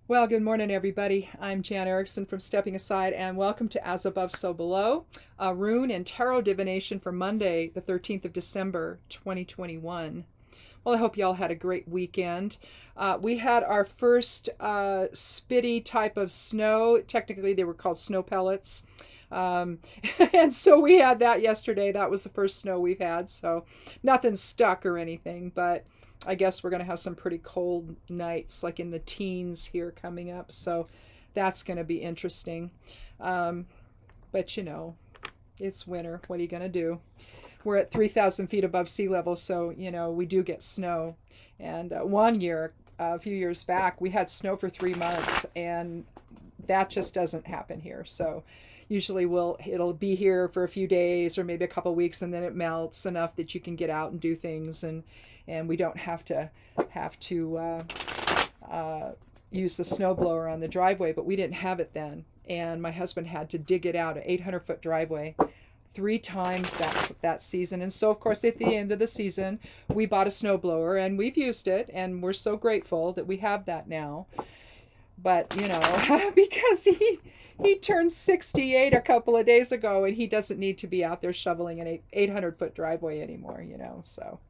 Well, good morning, everybody. I'm Jan Erickson from Stepping Aside, and welcome to As Above, So Below, a Rune and Tarot Divination for Monday, the 13th of December, 2021. Well, I hope you all had a great weekend. We had our first spitty type of snow. Technically, they were called snow pellets. Um, and so we had that yesterday. That was the first snow we've had. So nothing stuck or anything, but I guess we're going to have some pretty cold nights, like in the teens here coming up. So that's going to be interesting. Um, but it's winter. What are you going to do? We're at 3,000 feet above sea level, so we do get snow. And one year, a few years back, we had snow for 3 months, and that just doesn't happen here. So usually it'll be here for a few days or maybe a couple weeks, and then it melts enough that you can get out and do things, and we don't have to use the snowblower on the driveway. But we didn't have it then, and my husband had to dig it out, an 800-foot driveway, 3 times that season. And so, of course, at the end of the season, we bought a snowblower, and we've used it, and we're so grateful that we have that now. But because he turned 68 a couple of days ago, and he doesn't need to be out there shoveling an 800-foot driveway anymore. So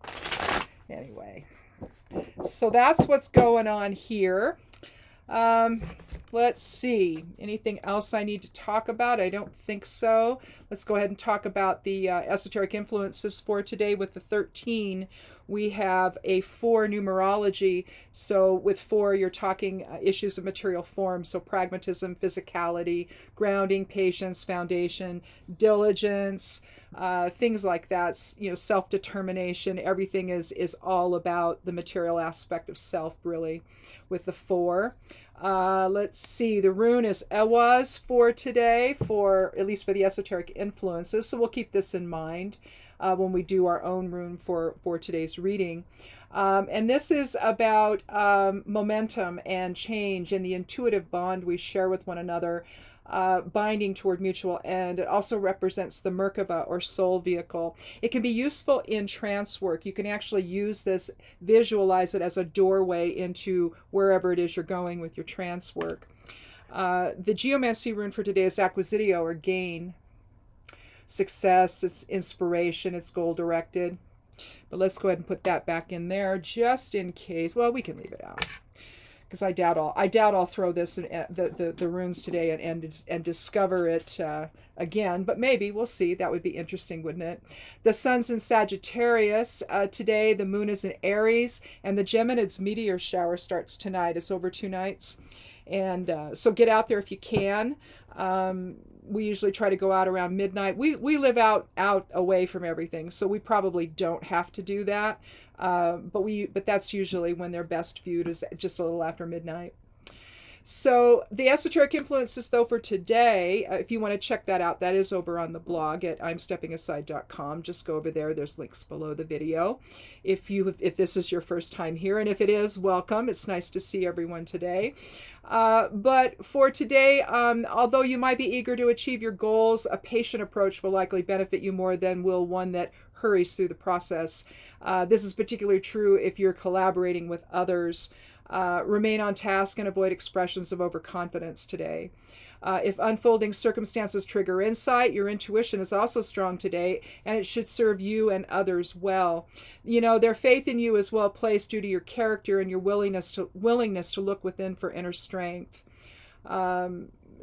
anyway, so that's what's going on here. Let's see. Anything else I need to talk about? I don't think so. Let's go ahead and talk about the esoteric influences for today. With the 13, we have a 4 numerology. So with 4, you're talking issues of material form. So pragmatism, physicality, grounding, patience, foundation, diligence, things like that. Self-determination. Everything is all about the material aspect of self, really, with the 4. Let's see, the rune is Ewaz for today, at least for the esoteric influences. So we'll keep this in mind when we do our own rune for today's reading. And this is about momentum and change and the intuitive bond we share with one another, binding toward mutual end. It also represents the Merkaba or soul vehicle. It can be useful in trance work. You can actually use this, visualize it as a doorway into wherever it is you're going with your trance work. The geomancy rune for today is Acquisitio, or gain. Success, it's inspiration, it's goal directed. But let's go ahead and put that back in there just in case. Well, we can leave it out, because I doubt I'll throw this in the runes today and discover it again. But maybe, we'll see. That would be interesting, wouldn't it? The sun's in Sagittarius today. The moon is in Aries, and the Geminids meteor shower starts tonight. It's over 2 nights, and so get out there if you can. We usually try to go out around midnight. We live out away from everything, so we probably don't have to do that. But that's usually when they're best viewed, is just a little after midnight. So the esoteric influences, though, for today, if you want to check that out, that is over on the blog at imsteppingaside.com. Just go over there. There's links below the video. If this is your first time here, and if it is, welcome. It's nice to see everyone today. But for today, although you might be eager to achieve your goals, a patient approach will likely benefit you more than will one that hurries through the process. This is particularly true if you're collaborating with others. Remain on task and avoid expressions of overconfidence today. If unfolding circumstances trigger insight, your intuition is also strong today, and it should serve you and others well. Their faith in you is well placed due to your character and your willingness to look within for inner strength.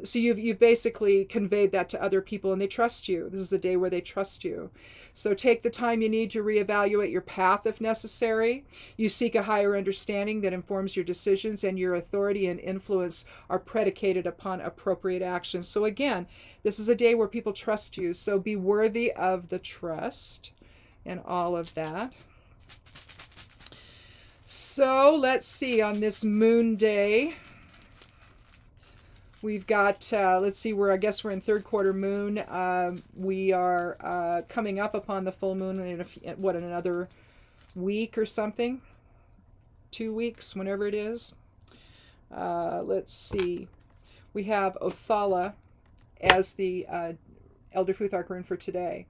So you've basically conveyed that to other people, and they trust you. This is a day where they trust you. So take the time you need to reevaluate your path if necessary. You seek a higher understanding that informs your decisions, and your authority and influence are predicated upon appropriate action. So again, this is a day where people trust you. So be worthy of the trust and all of that. So let's see, on this moon day, we've got, let's see, I guess we're in 3rd quarter moon. We are coming up upon the full moon in another week or something? 2 weeks, whenever it is. Let's see. We have Othalla as the Elder Futhark rune for today.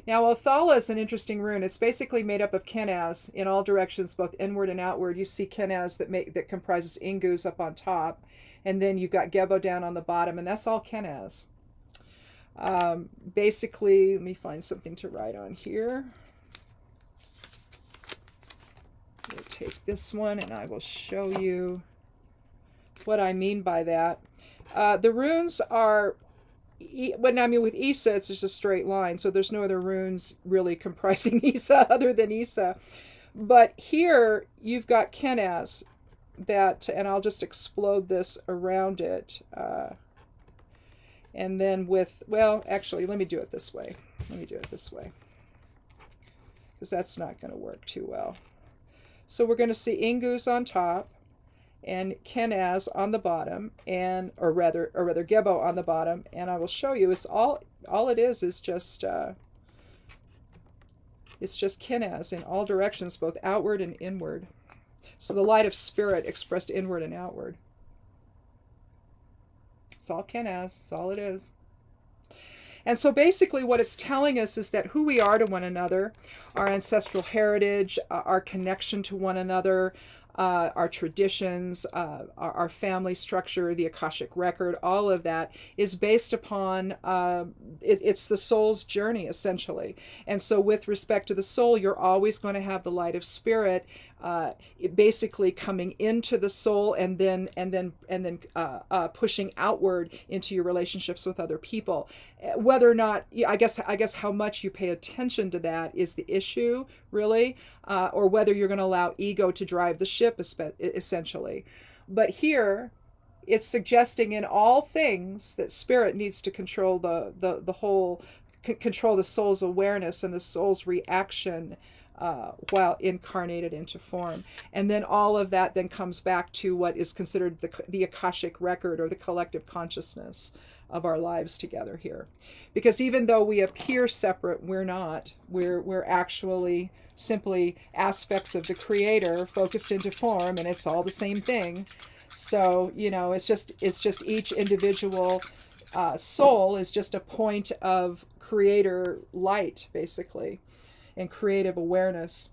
Now, Othalla is an interesting rune. It's basically made up of Kenaz in all directions, both inward and outward. You see Kenaz that comprises Ingus up on top, and then you've got Gebo down on the bottom, and that's all Kenaz. Basically, let me find something to write on here. We'll take this one, and I will show you what I mean by that. The runes are, when I mean with Isa, it's just a straight line, so there's no other runes really comprising Isa other than Isa. But here you've got Kenaz that, and I'll just explode this around it. And then with, well, actually, let me do it this way. Because that's not going to work too well. So we're going to see Ingus on top and Kenaz on the bottom, and or rather Gebo on the bottom, and I will show you. It's all it is just Kenaz in all directions, both outward and inward. So the light of spirit expressed inward and outward. It's all Kenaz. It's all it is. And so basically what it's telling us is that who we are to one another, our ancestral heritage, our connection to one another, our traditions, our family structure, the Akashic record, all of that is based upon, it's the soul's journey, essentially. And so with respect to the soul, you're always going to have the light of spirit basically coming into the soul and then pushing outward into your relationships with other people. Whether or not, I guess how much you pay attention to that is the issue, really, or whether you're going to allow ego to drive the ship, essentially. But here, it's suggesting in all things that spirit needs to control the whole, control the soul's awareness and the soul's reaction while incarnated into form. And then all of that then comes back to what is considered the Akashic record, or the collective consciousness of our lives together here. Because even though we appear separate, we're not. We're actually simply aspects of the Creator focused into form, and it's all the same thing. So, it's just each individual soul is just a point of Creator light, basically, and creative awareness.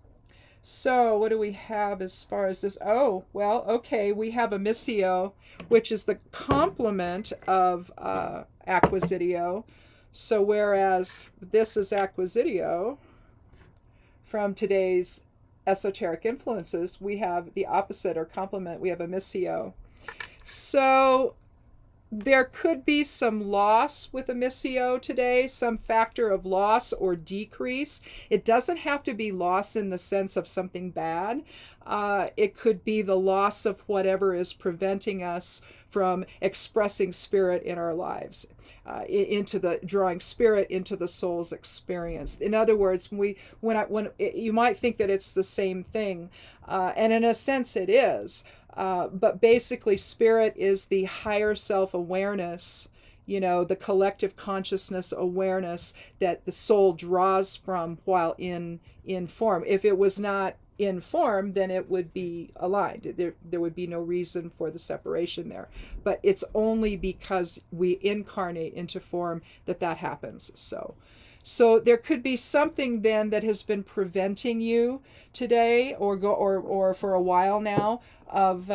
So what do we have as far as this? Oh, well, okay, we have a missio, which is the complement of acquisitio. So whereas this is acquisitio from today's esoteric influences, we have the opposite or complement. We have a missio. So there could be some loss with a missio today, some factor of loss or decrease. It doesn't have to be loss in the sense of something bad. It could be the loss of whatever is preventing us from expressing spirit in our lives, drawing spirit into the soul's experience. In other words, when you might think that it's the same thing, and in a sense it is. But basically, spirit is the higher self-awareness, the collective consciousness awareness that the soul draws from while in form. If it was not in form, then it would be aligned. There would be no reason for the separation there. But it's only because we incarnate into form that happens. So there could be something then that has been preventing you today or for a while now of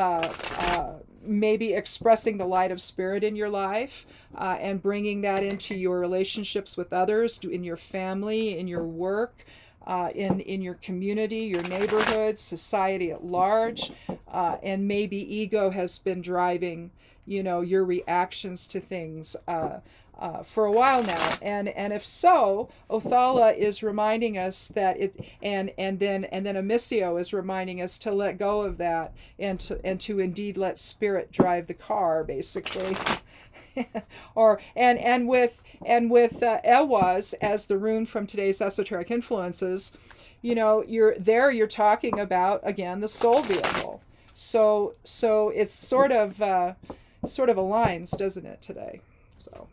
maybe expressing the light of spirit in your life and bringing that into your relationships with others, in your family, in your work, in your community, your neighborhood, society at large, and maybe ego has been driving, your reactions to things for a while now, and if so, Othalla is reminding us that and then a missio is reminding us to let go of that and to indeed let spirit drive the car, basically. With Ewaz as the rune from today's Esoteric Influences, you're talking about, again, the soul vehicle. So it's sort of aligns, doesn't it, today? So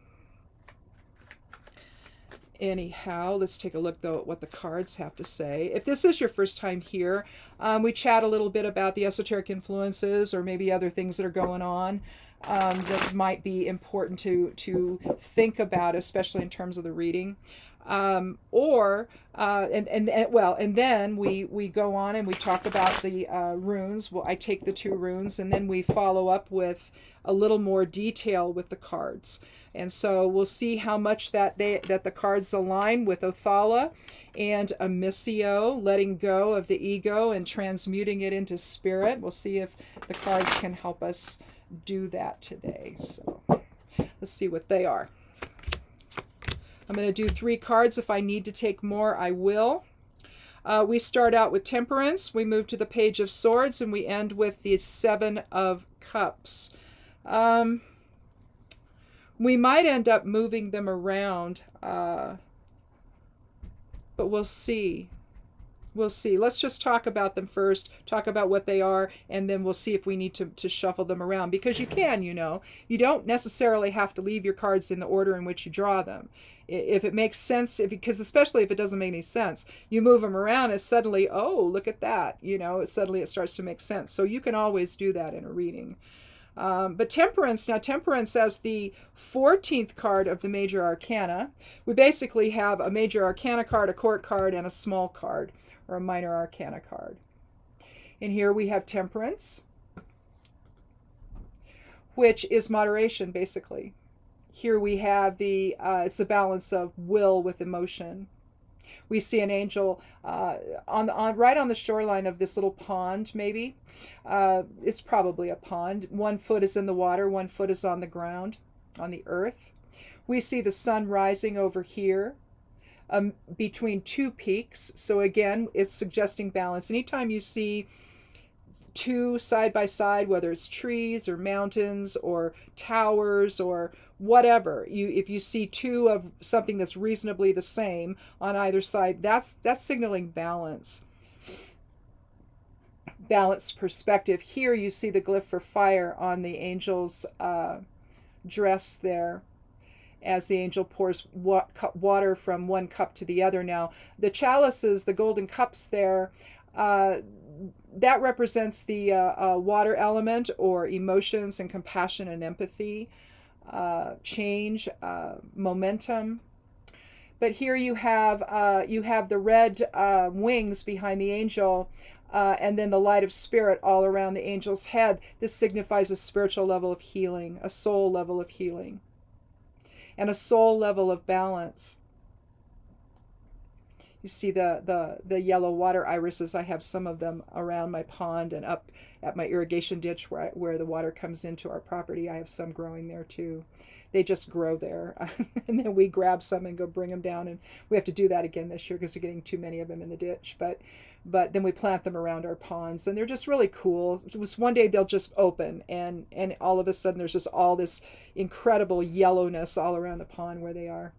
anyhow, let's take a look though at what the cards have to say. If this is your first time here, we chat a little bit about the Esoteric Influences, or maybe other things that are going on that might be important to think about, especially in terms of the reading. Or and then we go on and we talk about the runes. Well, I take the 2 runes and then we follow up with a little more detail with the cards. And so we'll see how much that the cards align with Othalla and Amisio, letting go of the ego and transmuting it into spirit. We'll see if the cards can help us do that today. So let's see what they are. I'm going to do 3 cards. If I need to take more, I will. We start out with Temperance. We move to the Page of Swords, and we end with the 7 of Cups. We might end up moving them around, but we'll see. We'll see. Let's just talk about them first, talk about what they are, and then we'll see if we need to shuffle them around. Because you can, you don't necessarily have to leave your cards in the order in which you draw them. If it makes sense, because especially if it doesn't make any sense, you move them around and suddenly, oh, look at that. Suddenly it starts to make sense. So you can always do that in a reading. But Temperance as the 14th card of the Major Arcana, we basically have a Major Arcana card, a Court card, and a small card, or a Minor Arcana card. And here we have Temperance, which is moderation, basically. Here we have it's the balance of will with emotion. We see an angel right on the shoreline of this little pond, maybe. It's probably a pond. 1 foot is in the water, 1 foot is on the ground, on the earth. We see the sun rising over here between 2 peaks. So again, it's suggesting balance. Anytime you see 2 side by side, whether it's trees or mountains or towers or whatever, if you see 2 of something that's reasonably the same on either side, that's signaling balance. Balanced perspective. Here you see the glyph for fire on the angel's dress there, as the angel pours water from 1 cup to the other. Now, the chalices, the golden cups there, that represents the water element, or emotions and compassion and empathy, change, momentum. But here you have the red wings behind the angel, and then the light of spirit all around the angel's head. This signifies a spiritual level of healing, a soul level of healing, and a soul level of balance. You see the yellow water irises. I have some of them around my pond and up at my irrigation ditch where the water comes into our property. I have some growing there too. They just grow there. And then we grab some and go bring them down. And we have to do that again this year because we're getting too many of them in the ditch. But then we plant them around our ponds, and they're just really cool. It was one day they'll just open, and all of a sudden there's just all this incredible yellowness all around the pond where they are.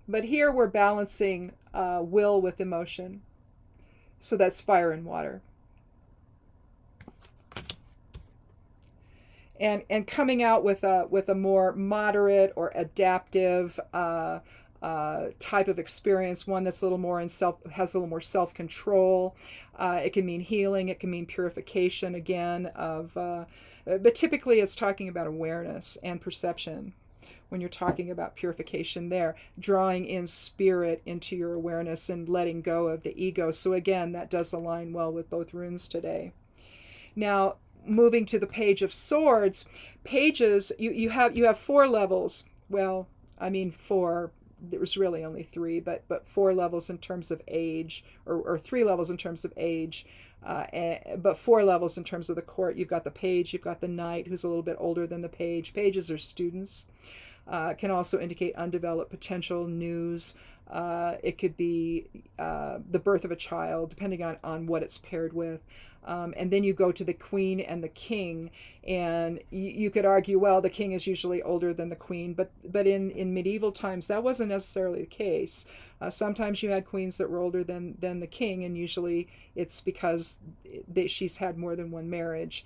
But here we're balancing will with emotion. So that's fire and water. And coming out with a more moderate or adaptive type of experience, one that's a little more has a little more self-control. It can mean healing. It can mean purification again but typically it's talking about awareness and perception. When you're talking about purification there, drawing in spirit into your awareness and letting go of the ego. So again, that does align well with both runes today. Now, moving to the Page of Swords, pages, you have 4 levels. Well, I mean 4, there's really only 3, but 4 levels in terms of age, or 3 levels in terms of age, but 4 levels in terms of the court. You've got the page, you've got the knight, who's a little bit older than the page. Pages are students. Can also indicate undeveloped potential, news. It could be the birth of a child, depending on what it's paired with. And then you go to the queen and the king, and you could argue, well, the king is usually older than the queen, but in medieval times that wasn't necessarily the case. Sometimes you had queens that were older than the king, and usually it's because she's had more than one marriage.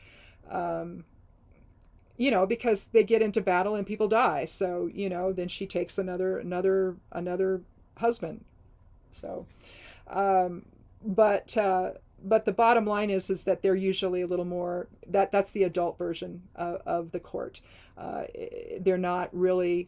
Because they get into battle and people die. So, then she takes another husband. So, but but the bottom line is that they're usually a little more, that's the adult version of the court. They're not really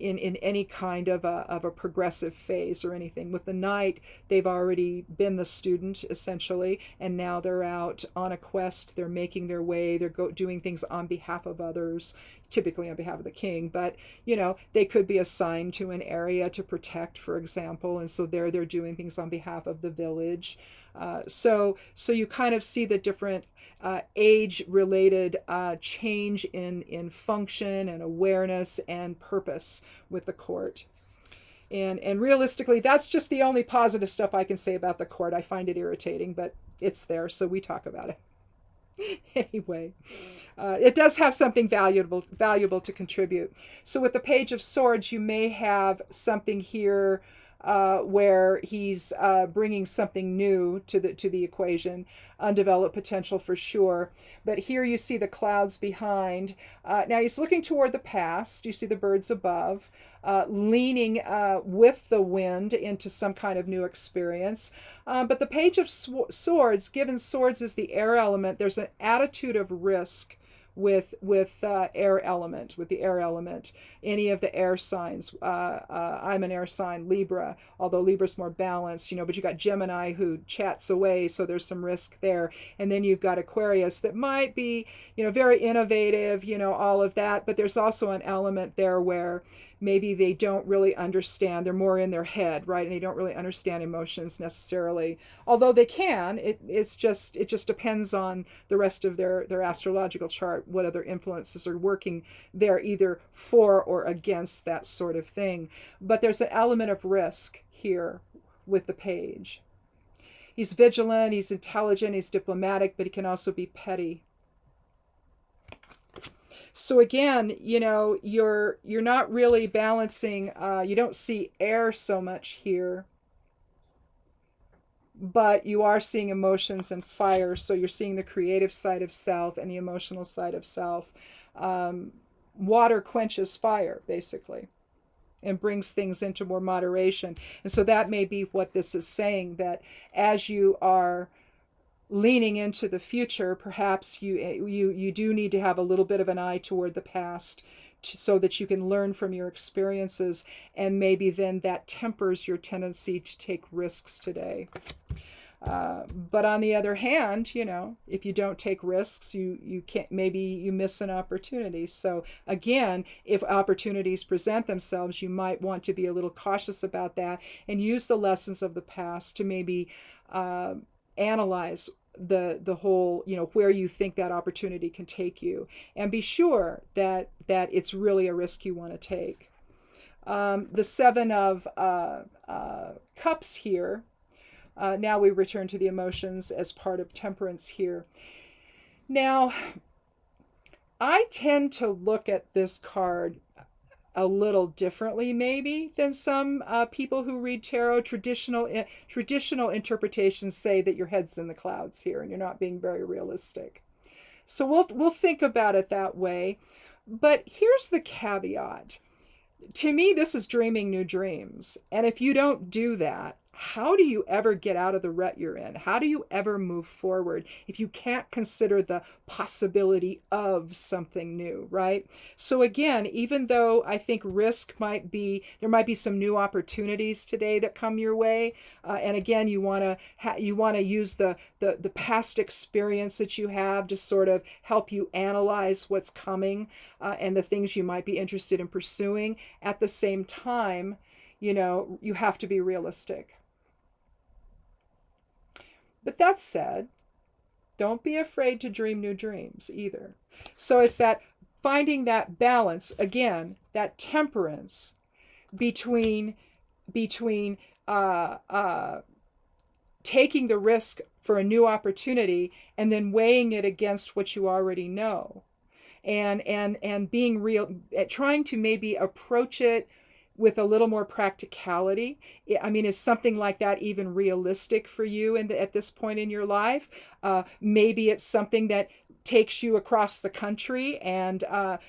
in any kind of a progressive phase or anything. With the knight, they've already been the student essentially, and now they're out on a quest. They're making their way. They're doing things on behalf of others, typically on behalf of the king. But they could be assigned to an area to protect, for example, and so they're doing things on behalf of the village. So you kind of see the different age-related change in function and awareness and purpose with the court. And realistically, that's just the only positive stuff I can say about the court. I find it irritating, but it's there, so we talk about it. Anyway, it does have something valuable to contribute. So with the Page of Swords, you may have something here where he's bringing something new to the equation, undeveloped potential for sure. But here you see the clouds behind. Now he's looking toward the past. You see the birds above, leaning with the wind into some kind of new experience. But the Page of Swords, given swords is the air element, there's an attitude of risk with the air element, any of the air signs. I'm an air sign, Libra, although Libra's more balanced, but you got Gemini who chats away, so there's some risk there. And then you've got Aquarius that might be, very innovative, all of that, but there's also an element there where maybe they don't really understand. They're more in their head, right? And they don't really understand emotions necessarily, although they can. It just depends on the rest of their astrological chart, what other influences are working there, either for or against that sort of thing. But there's an element of risk here with the page. He's vigilant, he's intelligent, he's diplomatic, but he can also be petty. So again, you're not really balancing, you don't see air so much here, but you are seeing emotions and fire. So you're seeing the creative side of self and the emotional side of self. Water quenches fire, basically, and brings things into more moderation. And so that may be what this is saying, that as you are leaning into the future, perhaps you do need to have a little bit of an eye toward the past so that you can learn from your experiences, and maybe then that tempers your tendency to take risks today. But on the other hand, if you don't take risks, you can't, maybe you miss an opportunity. So again, if opportunities present themselves, you might want to be a little cautious about that and use the lessons of the past to maybe analyze the whole, where you think that opportunity can take you, and be sure that it's really a risk you want to take. The Seven of Cups here. Now we return to the emotions as part of Temperance here. Now, I tend to look at this card a little differently maybe than some people who read tarot. Traditional interpretations say that your head's in the clouds here and you're not being very realistic. So we'll think about it that way. But here's the caveat. To me, this is dreaming new dreams. And if you don't do that, how do you ever get out of the rut you're in? How do you ever move forward if you can't consider the possibility of something new, right? So again, even though I think risk might be, there might be some new opportunities today that come your way. And again, you want to use the past experience that you have to sort of help you analyze what's coming and the things you might be interested in pursuing. At the same time, you have to be realistic. But that said, don't be afraid to dream new dreams either. So it's that finding that balance, again, that temperance between taking the risk for a new opportunity and then weighing it against what you already know, and being real, trying to maybe approach it with a little more practicality. I mean, is something like that even realistic for you at this point in your life? Maybe it's something that takes you across the country and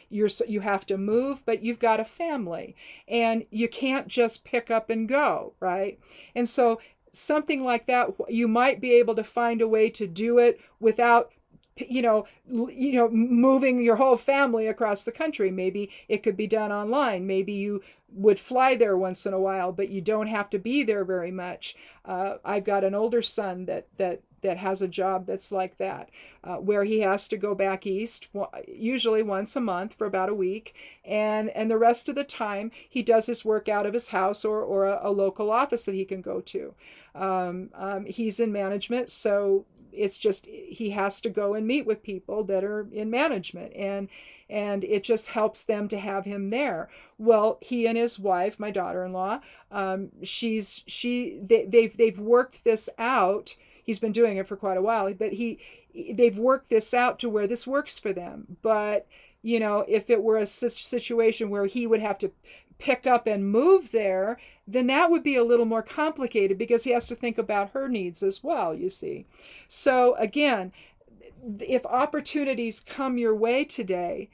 you have to move, but you've got a family and you can't just pick up and go, right? And so something like that, you might be able to find a way to do it without moving your whole family across the country. Maybe it could be done online. Maybe you would fly there once in a while, but you don't have to be there very much. I've got an older son that has a job that's like that, where he has to go back east, usually once a month for about a week, and the rest of the time he does his work out of his house or a local office that he can go to. He's in management, so it's just he has to go and meet with people that are in management, and it just helps them to have him there. Well, he and his wife, my daughter-in-law, they've worked this out. He's been doing it for quite a while, but they've worked this out to where this works for them. But if it were a situation where he would have to pick up and move there, then that would be a little more complicated because he has to think about her needs as well, you see. So again, if opportunities come your way today,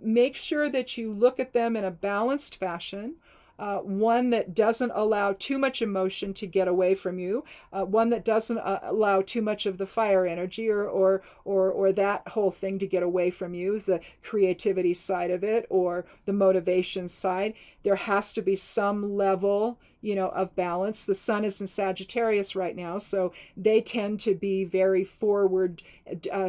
make sure that you look at them in a balanced fashion. One that doesn't allow too much emotion to get away from you, one that doesn't allow too much of the fire energy or that whole thing to get away from you, the creativity side of it or the motivation side. There has to be some level, of balance. The sun is in Sagittarius right now, so they tend to be very forward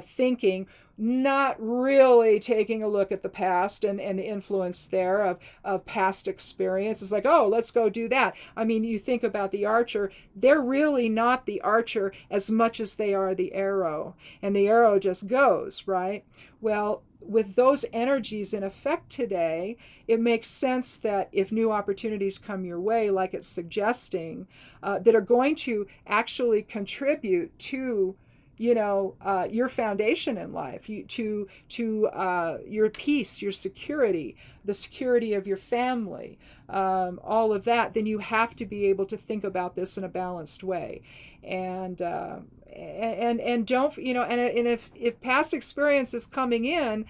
thinking, not really taking a look at the past and the influence there of past experience. It's like, oh, let's go do that. I mean, you think about the archer, they're really not the archer as much as they are the arrow. And the arrow just goes, right? Well, with those energies in effect today, it makes sense that if new opportunities come your way, like it's suggesting, that are going to actually contribute to your foundation in life, to your peace, your security, the security of your family, all of that, then you have to be able to think about this in a balanced way. And don't, and if past experience is coming in,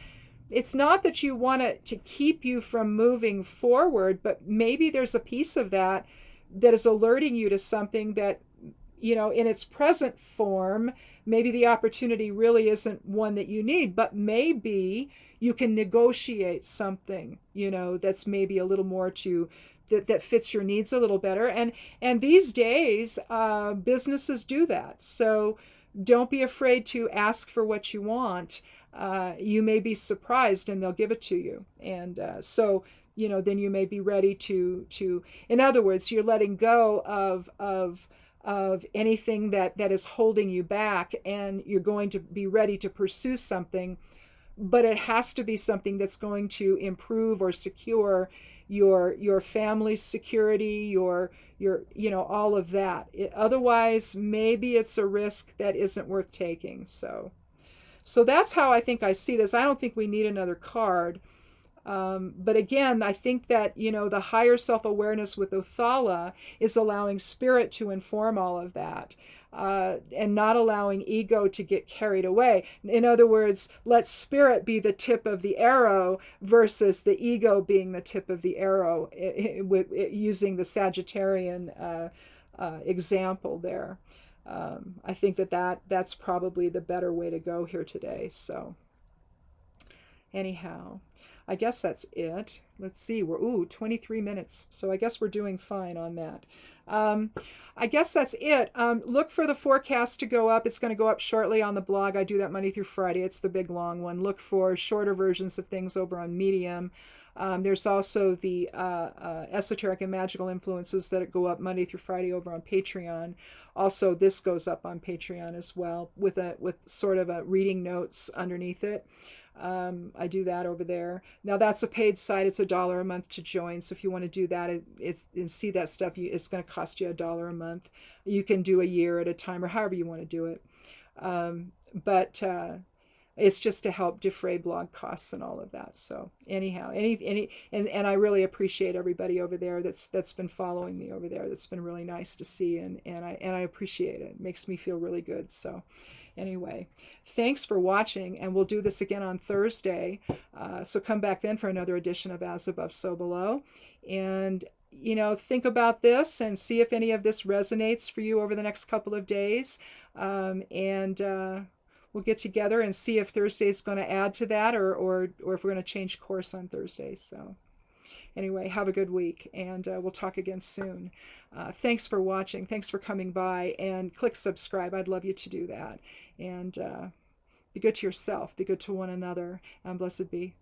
it's not that you want it to keep you from moving forward, but maybe there's a piece of that is alerting you to something that, in its present form, maybe the opportunity really isn't one that you need, but maybe you can negotiate something, that's maybe a little more that fits your needs a little better. And these days, businesses do that. So don't be afraid to ask for what you want. You may be surprised and they'll give it to you. And so then you may be ready to, in other words, you're letting go of anything that is holding you back, and you're going to be ready to pursue something, but it has to be something that's going to improve or secure your family's security, your all of that. Otherwise, maybe it's a risk that isn't worth taking. So that's how I think I see this. I don't think we need another card. But again, I think that, the higher self-awareness with Othalla is allowing spirit to inform all of that, and not allowing ego to get carried away. In other words, let spirit be the tip of the arrow versus the ego being the tip of the arrow, using the Sagittarian example there. I think that's probably the better way to go here today. So anyhow, I guess that's it. Let's see, we're 23 minutes. So I guess we're doing fine on that. I guess that's it. Look for the forecast to go up. It's going to go up shortly on the blog. I do that Monday through Friday. It's the big long one. Look for shorter versions of things over on Medium. There's also the Esoteric and Magical Influences that go up Monday through Friday over on Patreon. Also, this goes up on Patreon as well with sort of a reading notes underneath it. I do that over there. Now that's a paid site. It's $1 a month to join. So if you want to do that, and see that stuff, it's going to cost you $1 a month. You can do a year at a time or however you want to do it. But it's just to help defray blog costs and all of that. So anyhow, and I really appreciate everybody over there that's been following me over there. That's been really nice to see, and I appreciate it. It makes me feel really good. So anyway, thanks for watching, and we'll do this again on Thursday. So come back then for another edition of As Above, So Below. And think about this and see if any of this resonates for you over the next couple of days. And we'll get together and see if Thursday's going to add to that, or if we're going to change course on Thursday. So anyway, have a good week, and we'll talk again soon. Thanks for watching. Thanks for coming by, and click subscribe. I'd love you to do that. And be good to yourself. Be good to one another. And blessed be.